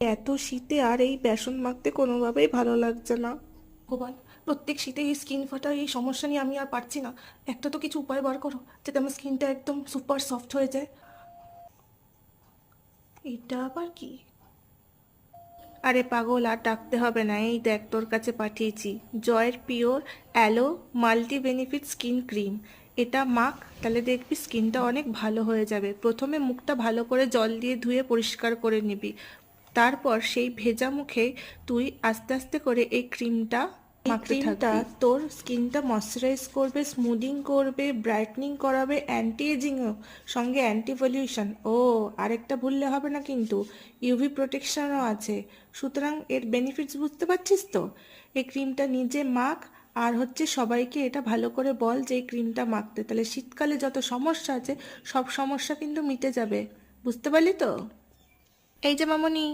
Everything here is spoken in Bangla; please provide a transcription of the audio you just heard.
এত শীতে আর এই বেসন মাখতে কোনোভাবেই ভালো লাগছে না। ভগবান, প্রত্যেক শীতে এই স্কিন ফাটা এই সমস্যা নিয়ে আমি আর পারছি না। একটা তো কিছু উপায় বার করো যাতে আমার স্কিনটা একদম সুপার সফট হয়ে যায়। এটা আবার কি? আরে পাগল, আর ডাকতে হবে না, এই দেখ তোর কাছে পাঠিয়েছি জয়ের pure aloe multi benefit skin cream. এটা মাখ, তাহলে দেখবি স্কিনটা অনেক ভালো হয়ে যাবে। প্রথমে মুখটা ভালো করে জল দিয়ে ধুয়ে পরিষ্কার করে নিবি। তারপর সেই ভেজা মুখে তুই আস্তে আস্তে করে এই ক্রিমটা মাখতে থাকবি। তোর স্কিনটা ময়শ্চারাইজ করবে, স্মুদিং করবে, ব্রাইটনিং করাবে, অ্যান্টি এজিংও, সঙ্গে অ্যান্টি পলিউশন। ও, আরেকটা ভুললে হবে না কিন্তু, ইউভি প্রোটেকশনও আছে। সুতরাং এর বেনিফিটস বুঝতে পারছিস তো? এই ক্রিমটা নিজে মাখ, আর হচ্ছে সবাইকে এটা ভালো করে বল যে এই ক্রিমটা মাখতে, তাহলে শীতকালে যত সমস্যা আছে সব সমস্যা কিন্তু মিটে যাবে। বুঝতে পারলি তো? এই যে মামনি।